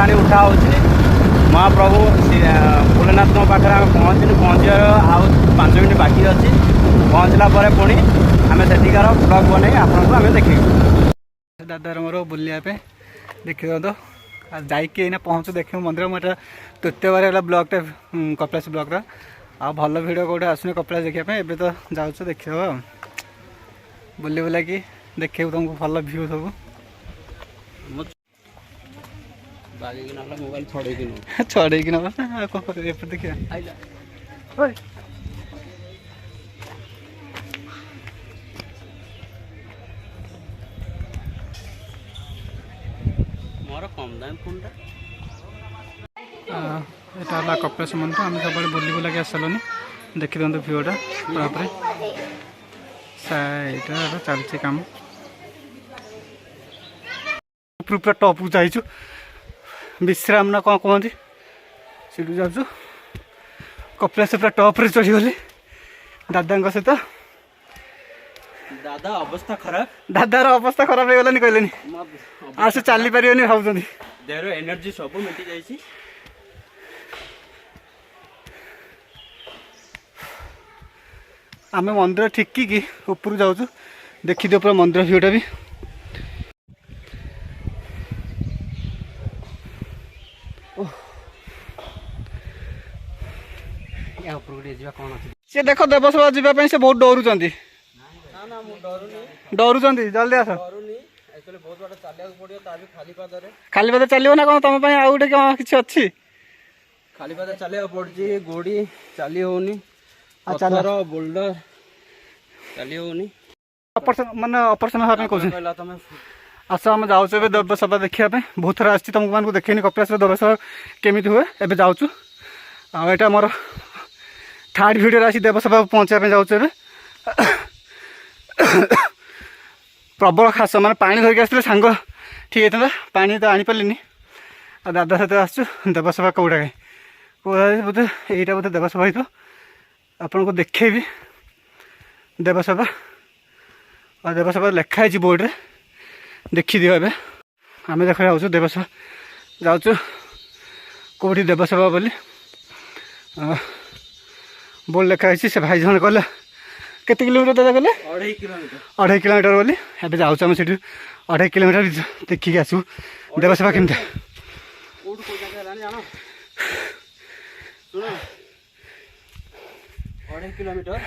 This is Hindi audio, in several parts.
ठाणी उठा हो महाप्रभु भोलेनाथ पाखे आम पहुँचलु पहुँचार आउ 5 मिनट बाकी अच्छी पहुँचला पुणी आम सेठिकार ब्लॉग बन आपको आम देख दादार मोर बुलाया देखिए तो जाइए ना पहुँचू देख मंदिर मुझे तृतीय बार ब्लॉगटा कपिलास ब्लॉग आ भल भिड कौटे आसुनी कपिलास देखापी एवं तो जाऊँ देख बुले बुला कि देखिए तुमको भल भ्यू सब मोबाइल छड़े ना देखिए मोर कम दाम फोन यहाँ कपिलास मंदिर आम सब बुली बुला आसलुनि देखी दिखाते भ्यूटा पूरा साइड चलती कम पूरा टॉप को जाइचु विश्राम ना कौन कहती सीटू जाऊँ कपिलास पूरा टॉप रे चढ़ीगली दादा सहित दादा अवस्था खराब दादार अवस्था खराब हो गलानी कहले आ से चली पारे भाव देहर एनर्जी सब मिटी जाइए आम मंदिर ठिकी ऊपर जाऊँ देखी दियो पूरा मंदिर भ्यूटा भी सी देख देवसभा जावाई से बहुत डरुंच डरुंच जल्दी आस खाली पाद चलो ना कौन तुम आउ गोटे कौन कि अच्छी खाली पाद चलिया पड़ी गोड़ी चली होनी बोल्डर चली होनी मानने ऑपरेशन हाँ कह आस आम जाऊँ देवसभा देखा बहुत थर आसी तुमको मानक देखेनि कपिलास देवसभा केमी हुए एवं जाऊँ आईटा मोर थर्ड वीडियो आसी देवसभा पहुँचापी जाऊँ प्रबल खास माने पानी धरिक आसते सांग ठीक होता पानी तो आनी पार्ली आ दादा सहित आसु देवसभा कौटा बोधे यहीटा बोधे देवसभा ही आपन को देखेबी देवसभा और देवसभा लिखाई बोर्ड रे देखी दियो एबे आम देख जाऊँ देवसभा जाऊँ कौटी देवसभा बोली बोर्ड लिखाई से भाई जन कहला केते किलोमीटर दादा कहले 2.5 किलोमीटर बोली एबे जाऊँ आम से 2.5 किलोमीटर देखिक आसू देवसभा केमती किलोमीटर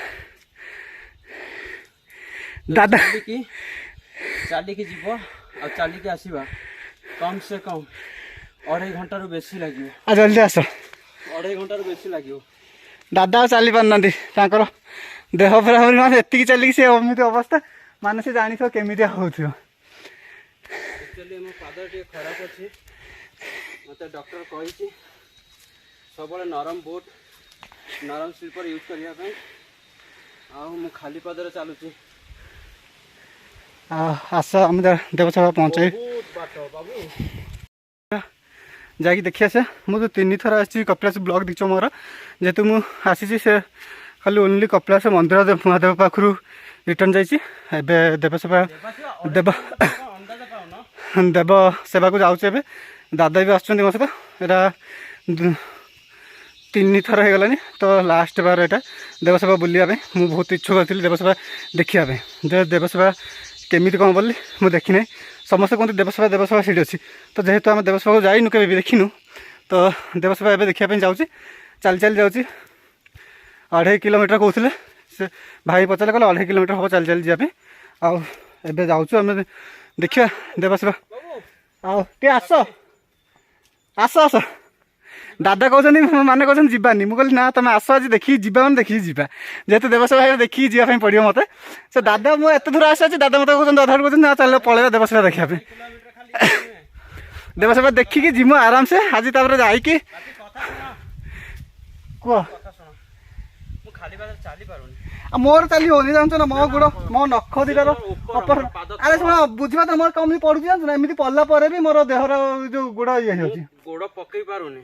दादा चलिकी जीव आ चलिकी आसवा कम से कम 2.5 घंटा रू बेसी लगे जल्दी आस 2.5 घंटा रू बेसी लगे दादा चली पारना देह पूरा माने एति चलिकी से एमती अवस्था माने से जानी केमी हो पाद खराब अच्छे मत डॉक्टर कही सब नरम बोट नरम स्लीपर यूज करने खाली पादर चलुची आस आम देवसभा पहुँचे जाकि देखी आसे मुझे 3 थर आसी कपिलास ब्लॉग दिख मोर जेहेतु मुझे से खाली ओनली कपिलास मंदिर महादेव पाखु रिटर्न जाइए देवसभा देव देव सेवा को जाऊँ एवं दादा भी आसुँच मो सहित यहाँ 3 थर हो गलानी तो लास्ट बार यहाँ देवसभा बुलाया मुझे बहुत इच्छुक थी देवसभा देखापी देवसभा केमी कौन बोली मुझे देखी ना समस्त कहते देवसभा देवसभा सीट अच्छी तो जेहेतु आम देवसभा को जाइनु के देखिनु तो देवसभा एवं देखापी जाऊँ चली चली जाऊँ 2.5 किलोमीटर कहते से भाई पचारे कहले 2.5 किलोमीटर हम चली चली जापी आए जाऊँ आम देखा देवसभा आए आस आस आस दादा कहते माने कहते जीवानी मुझे ना तुम आस आज देखिए जीवा मैंने देखिए जीवा जेहतु देवसभा देखिए जावाई पड़ो मत से दादा मुझे एत दूर आसी दादा मत कहते अधा कहते ना चलो पलैया देवसभा देखापी देवसभा देखिकी जीमु आराम से आज तापर जाइकी कह मोर चली होनी जानते ना मो गोड़ मो नख दीटार अरे शुण बुझा तो मोर कमी पड़ू जानते ना एमती पड़ला भी मोर देहर जो गोड़ ये गोड़ पकई पारुनी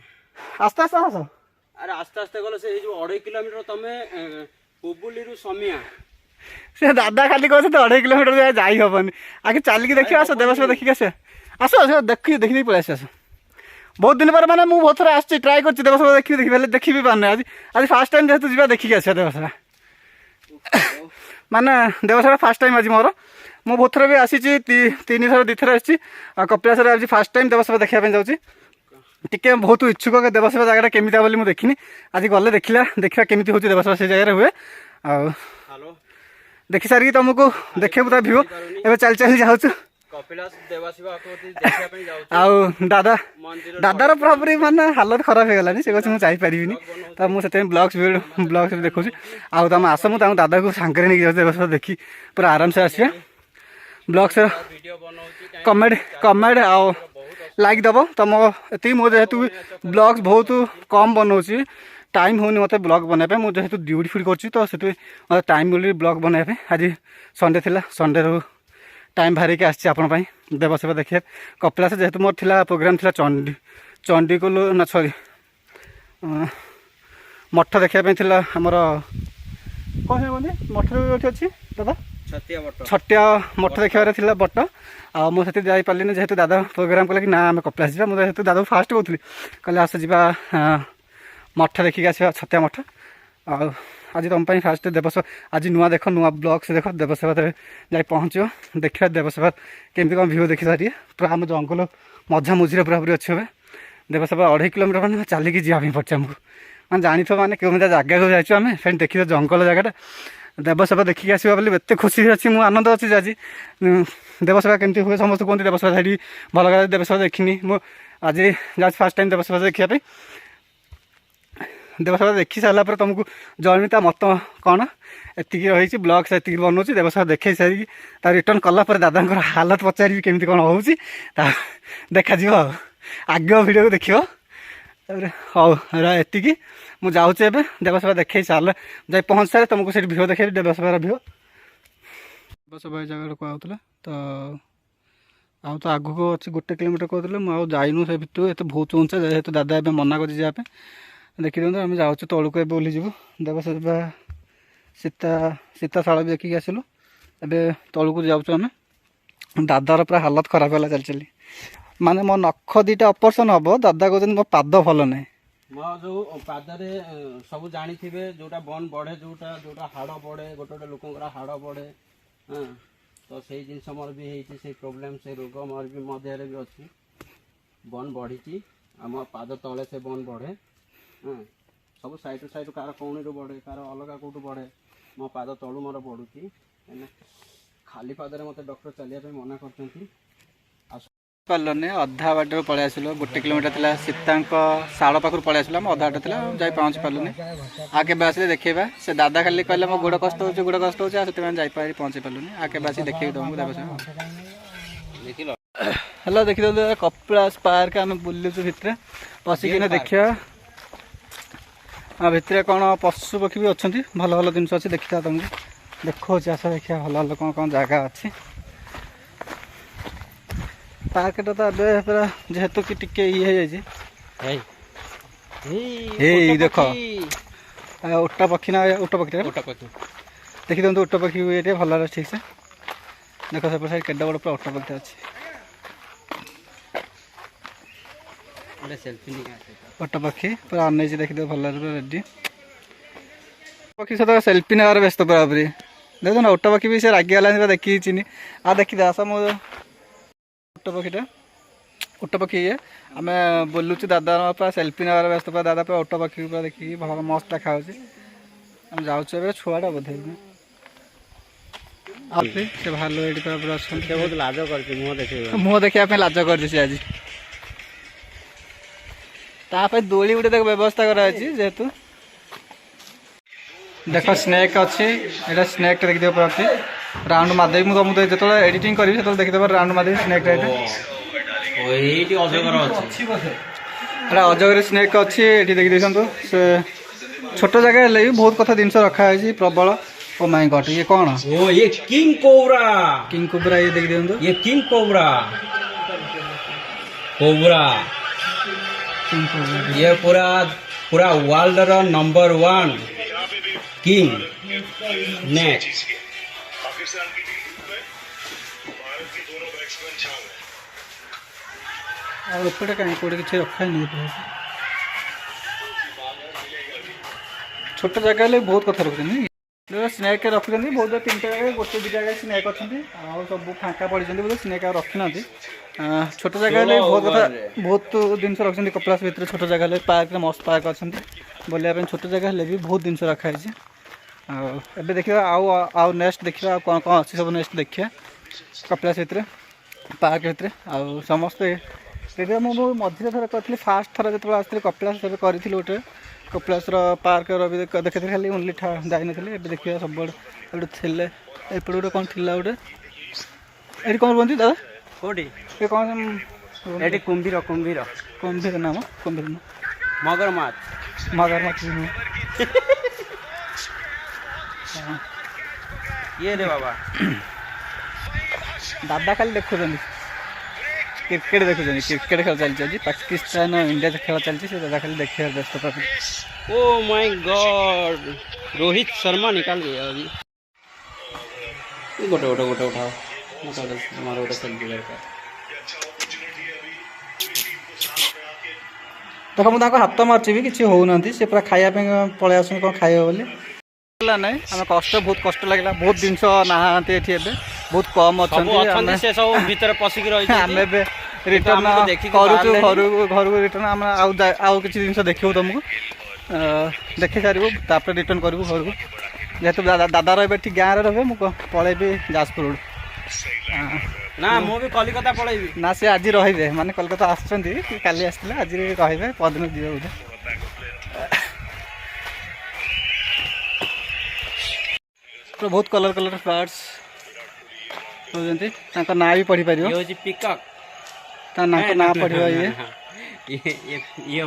आस्ते आस्ते आस अरे आस्ते आस्ते गले से 2.5 किलोमीटर तुम बुबुली समिया से दादा खाली कहते 2.5 किलोमीटर जाई हेनी आगे चलिकी देखिए आस देवसभा देखिए आस आस देखी देखी पलि आस बहुत दिन पर मैंने बहुत थोड़ा आसी ट्राए कर देवसभा देखी भी पाने आज आज फास्ट टाइम जेहतु जा देखिक आसा देवसभा माने देवसभा फास्ट टाइम आज मोर मु बहुत थर भी आसी 3 थर 2 थर आसी कपिलास आज फास्ट टाइम देवसभा देखा जाऊँगी टिके बहुत इच्छुक देवसभा जगह केमी बोली मुझे देखनी आज गले देखा केमी हूँ देवसभा से जगह हुए आ देखी सारिकी तुमको देखे पूरा भ्यू एवं चल चल जाऊँ दादा दादार पूरापूरी माने हालत खराब हो गलानी से मुझे जापरिनी तो मुझे ब्लग्स देखुची आउ तुम आस मुझे दादा को सांगे नहीं जाऊँ देखी पूरा आराम से आसिया ब्लग्स कमेंट आउ लाइक दब तुम ये मुझे जेहेतु ब्लग्स बहुत कम बनाऊँगी टाइम होनी मत ब्लग बनवाई मुझे जेहेतु ड्यूटी फ्यूटी कर तो मतलब टाइम मिल ब्लग बनवाई आज संडे थिला संडे रू टाइम बाहर के आसपाई देवसेवा देखिए कपिलास जेहेतु मोर थिला प्रोग्राम थिला चंडीकोल ना सॉरी मठ देखापी थिला आमर कौन है मठ अच्छी दादा छटिया मठ देखा थिला बट आ मुझे जापारे जेहेतु दादा प्रोग्राम कला कि ना आम कपिलास जा मुझे जेहेतु दादा फास्ट कहूली कहले आस जा मठ देखिक आस छतिया मठ आज तुम फास्ट देवसेवा आज नुआ देख नुआ ब्लग से देख देवसेवा जा पहुँच देखा देवसेवा केमती कौन भ्यू देखी सारी पूरा आम जंगल मझा मुझे पूरापूरी अच्छे हे देवसेवा 2.5 किलोमीटर मैंने चलिकी जावाई पड़े आमको मैंने जानी मैंने कमी जगह को जाइए आम फिर देखी जंगल जगह देवसेवा देखिक आसवा बोली एत खुशी अच्छी मुझे आनंद अच्छी आज देवसेवा केमती हुए समस्त कहते देवसेवा साइड भल लगा देवसेवा देखनी मुझे आज फास्ट टाइम देवसेवा देखापी देवसेवा देखी सारा पर तुमको जमी मत कौन एतिक रही ब्लग से एतिक बनाऊँ देवसेवा देखे सारी रिटर्न कलापर दादा हालत पचारि केमी कौन हो देखा आग भिडियो को देख हाँ एतिक मुझे जाऊँचे देवसेवा देखे सारे जा पहुँच सारे तुमको से भ्यू देखे देवसेवार भ्यू देवसेवा जगह कहला तो आग को अच्छे 1 किलोमीटर कहते मुझे जाइनु से भितर ये बहुत उंचा जेहेतु दादा ए मना कर जापे देखी दिखाते आम जाऊँ तौक ए ओह्लैजु देवसेवा सीताशाला भी देखिक आसलु ए तौक जाऊँ आम दादार पूरा हालत खराब है चल चली माने मो नख 2टा ऑपरेशन हम दादा कहते मो पाद भल ना मो जो पादरे सब जानी जोटा बन बढ़े जोटा हाड़ बढ़े गोटे लोक हाड़ बढ़े हाँ तो से जिन मोर भी से प्रोब्लेम से रोग मोर भी मो देह भी अच्छी बन बढ़ी आम पाद तले से बन बढ़े हाँ सब साइड साइड कार कौणी रू बढ़े कार अलग कौटू बढ़े मो पाद तलू मोर बढ़ुची खाली पादरे मत डॉक्टर चलिए मना कर पार्लने अधा बाट पलि आसल 1 किलोमीटर था सीता शाल पाखर पलि आसल अधा बाट था जा पहुँच पार्लुनि आके आसे देखा से दादा खाली कहले मो गोड़ कष्ट हो गोड़ कष्ट होती से पहुँचे पार्लुनि आके आसी देखे तुमको देव हेलो देखी दे कपिलास पार्क आम बुलुचु भितर बसिक देखा भितर कौन पशु पक्षी भी अच्छा भल भल जिन अच्छी देखा तुमको देखो आस देखा भल भल कौन कौन जगह अच्छी पार्कटा तो ए पूरा जेहेतु कि टिके ये देख उट पक्षी ना उट पक्षी देखी दिखाते उट पक्षी ये भल ठीक से देख से साइड केडा बड़ पूरा उट पक्षी अच्छी उट पक्षी पूरा अनैज देखी भल रेडी पक्षी सहित सेल्फी नेबार व्यस्त पूरापूरी देख ना उट पक्षी भी से रागिगला देखी चिनी आ देखी आस मो उट पक्षीटा उट पक्षी ये आम बोलुचु दादा पूरा सेल्फी नेबार व्यस्त पूरा दादा पूरा उट पक्षी पूरा देखिए भल मस्त देखा आम जाऊँ छुआटा बोधे से भालू ये पूरा अच्छा बहुत लाज कर मुह देखा लाज कर आज ताप दोली गोटे तक व्यवस्था कराई जेहेतु देख स्नेक अच्छी यहाँ स्नेक देखी पूरा राउंड मारदेवी मुझे तुमको जो एडिटिंग करी से देखीदेव राउंड मारदेवी स्नेक अजगर स्नेक अच्छी ये देखी देखो से छोट जगह भी बहुत कथा जिन रखाई प्रबल ओ माय गॉड ये कौन ओ ये किंग कोबरा ये देखी दिखाते ये किंग कोबरा कोबरा ये पूरा world row number 1 king next Pakistan की टीम में भारत के दोनों बैट्समैन शामिल एपटे कहीं कौटे किसी रखा नहीं छोट जगह बहुत कथा रखुच्च स्नेक रखुच्च बहुत 3टा जगह गोटे 2 जगह स्नेक अच्छा सब फाँका पड़ी बोले स्नेक रखी ना छोट जगह बहुत कथा बहुत जिन रखते कपिलास भितर छोट जगह पार्क मस्त पार्क अच्छा बुलाया छोट जगह भी बहुत जिन रखाई एबे देखिए आउ नेक्स्ट देखिए कौन कौन अच्छी सब नेक्स्ट देखिए कपिलास भितर पार्क भितर आउ समस्ते मुझे मझे थर करी फास्ट थर जो आसती कपिलास करी गोटे कपिलास पार्क भी देखी खाली ओनली जाई नी देखिए सब गोटे थे एपटे गोटे कौन थी गोटे ये कौन बोलती दादा कोटी ये कौन ये कुंभीर कुंभीर कुंभीर नाम कुंभीर मगरमाछ मगरमाछ ये रे बाबा दादा खाली देखुं क्रिकेट देखुं क्रिकेट खेल चलती आज पाकिस्तान इंडिया खेल चलती दादा खाली देखिए व्यस्त पाखे। Oh my God Rohit Sharma निकाल गया अभी गोटे गोटे गोटे उठाओ तुम्हारा गोटे सेल्फी दरकार देख मुझे हाथ मार्ची भी किसी होना सी पूरा खायापी पलि आस कौन खाइब बोली ना आम कष्ट बहुत कष्ट लगे बहुत जिन ना ये बहुत कम अच्छा आम रिटर्न करूँ घर को रिटर्न आम आउ कि जिन देखू तुमको देखी सारू तापर रिटर्न करूँ घर को जेहेतु दादा रे गाँव रे मुझे पलैबी जाजपुर ना मु भी कलिकता पलैबी ना सी आज रे माने कलकत्ता आसुँच काली आसते आज रे पदन जी बोधे तो बहुत कलर कलर बर्ड्स रोचते ना भी पढ़ी पार पिकॉक ना पढ़ ये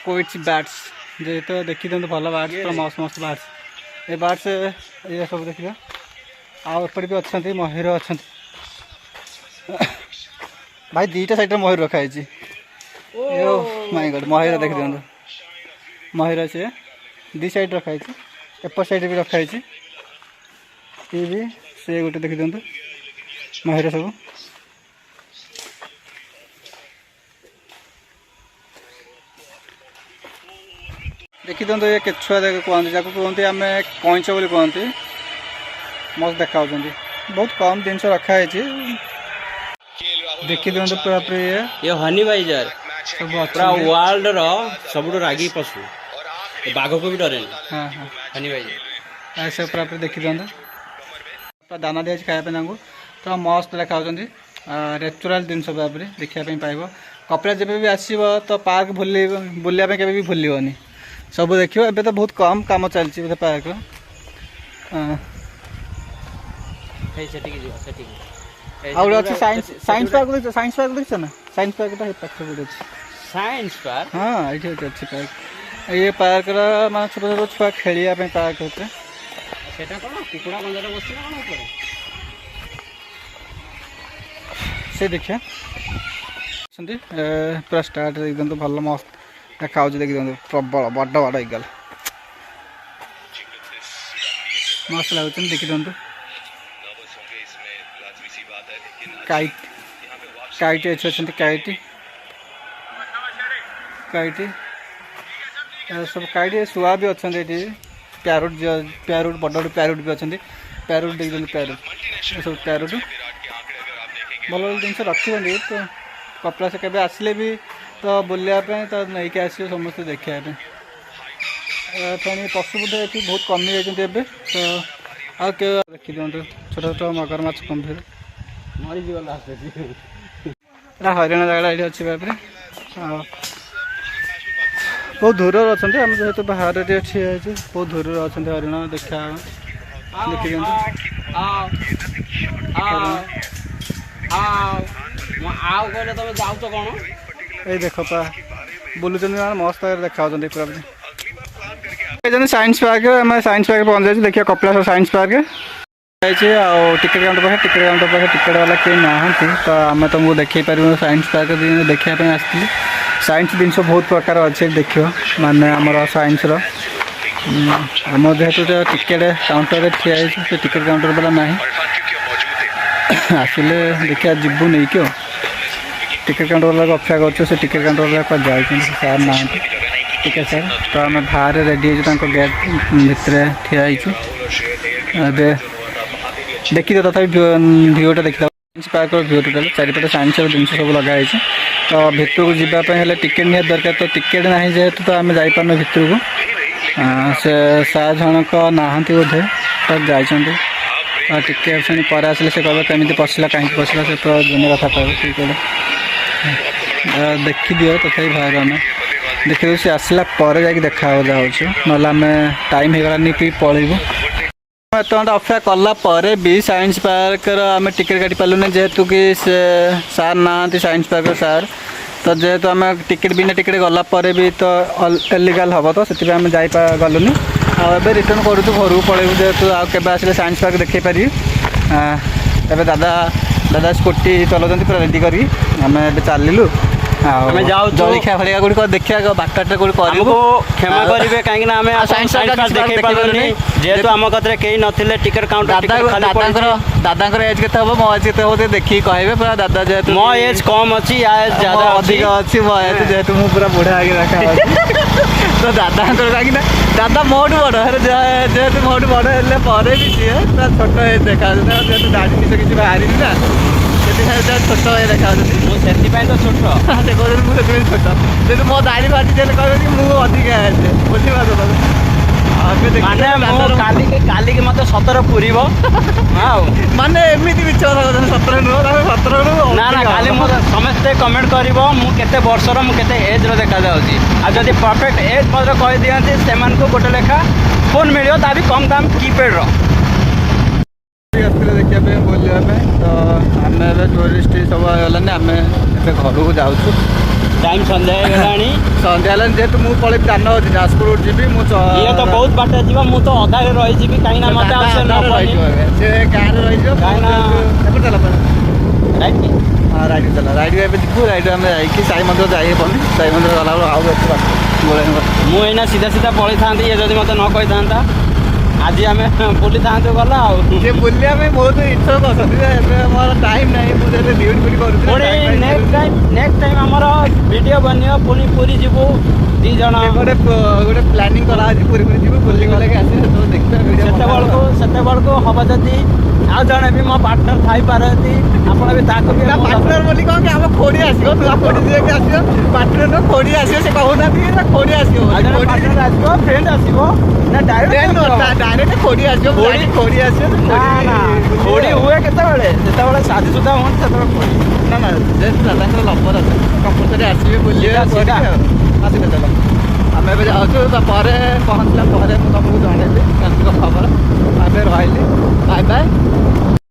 कोइट्स बैट्स जेहेतु देखी दिखाते भल बार्ड्स पूरा मस्त मस्त बार्ड्स ये बार्ड्स ये सब देखिए आउपटे भी अच्छा मयूर अच्छा भाई 2टा साइड मयूर रखाई माय गॉड मयूर देख दिखाँ मयूर अच्छे 2 साइड रखाई एपट साइड भी रखाई ये भी से गोटे देखी दिखाँ मयूर सब देखी दिखाँ ये केछुआ कहते जहाँ कहते आम कईच बोली कहते मस्त देखा बहुत कम जिन रखाई देखी दिखाँ पूरा पूरी ये हनी बाइजर पूरा वर्ल्ड रो सब रागी पशु बाघ को भी डरे हाँ हाँ हनी बाइजर ऐसे पूरा पूरी देखी दिखाँ पूरा दाना दिखाई खायापी तो मस्त देखा नेचुराल जिन पूरा देखापी पाइब कपिला जब भी आसो तो पार्क बुलाया भी भूलनी सब देखिए एबे तो बहुत कम काम चलती बोधे पार्क आउट अच्छे साइंस पार्क देख साइंस पार्क देख ना साइंस पार्क पाखे गोटे अच्छे साइंस पार्क हाँ ये अच्छी पार्क ये पार्क मैं छोट छोट छुआ खेलिया पार्क होते सेटा कौन कुकुड़ा गंजार बस से देखिए पूरा स्टार्ट देख दिखाँ भल मस्त देखा देखी दिखाँ प्रबल बड़ बड़ इगल मस्त लगुच देखी दिखाँ काइट काइट अच्छे काइट काइट सब काइट शुआ भी अच्छा प्यारोट प्यारोट बड़ बड़ प्यारोट भी अच्छा प्यारोट देख दिखाँ प्यारोट सब प्यारोट भल भल जिन रखी तो कपिलास के आसिले भी तो बुलायापी तो नहीं आस समस्त देखापी पुणी पशु बुद्धि ये बहुत कमी जाते तो आ देखी दिखाँ छोट छोट मगरमाछ कुंभीर मरीगला हरियाणा जगह ये अच्छी भाव बहुत दूर अच्छा आम जेहतु बाहर ठिया बहुत दूर अच्छा हरियाणा देखा देखी तुम जाऊ कौन ये देख पा बुलूँ मस्त देखा पूरा साइंस पार्क आम साइंस पार्क पहुँच जाए देखिए Kapilash science park ticket counter पाखे टिकेट वाला कहीं ना तो आम तुमको देखे पार साइंस पार्क देखापी आसती साइंस जिन बहुत प्रकार अच्छे देख माने आमर साइंस आम जेहेतु टिकेट काउंटर ठिया से टिकेट काउंटर वाला ना आसिले देखिए जीवु नहीं कि टिकेट काउंटर वाला अपेक्षा कर टिकेट काउंटर वाला जाए सार ना टिकेट सार तो आम बाहर रेडी हो गेट भितर ठिया देखी तो तथा भ्यूटा देखी साइंस पार्क भ्यू टोटाल चारिपटे साइंस जिन सब लगाई तो भितर को जावाई टिकेट निहाती दरकार तो टिकेट ना जेहेतु तो आम जापार भितर को से सार जनक नहांती बोधे तो जाइए टिके पुणी पर आसिले से कह केमी पशला कहीं पशला से तो दुनिया कथा कह ठीक है देखी दियो तथा बाहर आम देखिए सी आसला पर जा देखा जाऊँ ना आम टाइम हो गलानी कि पलैबू एत घंटा अपेक्षा कला भी साइंस पार्क आम टिकेट काटी पार्लुनि जेहेतु कि से सार ना साइंस पार्क सार तो जेहेतु आम टिकेट बिना टिकेट गला भी तो इलीगल हम तो से आम गलुनि आबे रिटर्न करूँ घर को पलैबू जेहेतु आगे आसे साइंस पार्क देखे पारि एवं दादा स्कूटी चलाउँ पूरा रेडी करी आम ए चलू जलिखिया फलिया गुड़ देखा बाटर गुड़ क्षमा करेंगे कहीं साइंस जेहेतु आम कतरे कहीं नथिले टिकेट काउंटर दादा एज के मो एज के हम देखिए कहे पूरा दादा जेहेतु मो एज कम अच्छी ज्यादा अधिक अच्छी मो एज जेहेतु मुझे पूरा बुढ़ा आगे देखा तो दादा कहीं दादा मोटू बड़ जेहेतु मोटू बड़ है भी सी पूरा छोट देखा जेहेतु दाढ़ी निश किसी बाहर ना छोट देखा तो छोट देखो मुझे छोट जेहतु मो दाढ़ी बाटी कह मुझे अधिक बुझे काली के मत 17 पूरी माने एमती मिछ 17 नुह 17 ना ना खाली समस्ते कमेंट कर मुझे वर्षर मुझे एज देखा जदि परफेक्ट एज मत कह दिखती से गोटे लेखा फोन मिले ता भी कम दाम कीपैड देखा बुलापी तो आम टूरिस्ट सब गलानी आम घर को जाऊँ टाइम संध्या संध्या जेहेतु मुझे पलि जान अच्छी जाजपुर जी ये तो बहुत बाट जीव मुझे तो अधा रही कहीं मत से गाँव रही हाँ राइड चला राइड जीवु राइड आम जा साई मंदिर जाइबनी साई मंदिर गला मुझे सीधा सीधा पलि था ये जब मत न कही था आज आम बुली था गला बुलिया बहुत इच्छुक अच्छा मोर टाइम ना मुझे ड्यूटी नेक्स्ट टाइम आमर वीडियो बन पुणी पूरी जीवु दी जन गोटे प्लानिंग कराई पूरी पूरी जीवु बुली गले से हम जदि आ जड़े भी मो पार्टनर थी पारती आप पार्टनर बोली कौन कि आम खोड़ी आसो नुआ खोड़ी जी आसो पार्टनर खोड़ी आसो से कहना खोड़ी आसो पार्टनर आसो फ्रेंड आसो ना डायरेक्ट खोड़ी आसो खोड़ी आसो खोड़ी हुए केतबेले शादीशुदा हूँ से ना ना जेहेतु दादा लंबर अच्छे कंपलसरी आसवे बुले आसले चलो आम ए जाऊँ पहुँचला तुमको जनइबी खबर आम रही बाय बाय।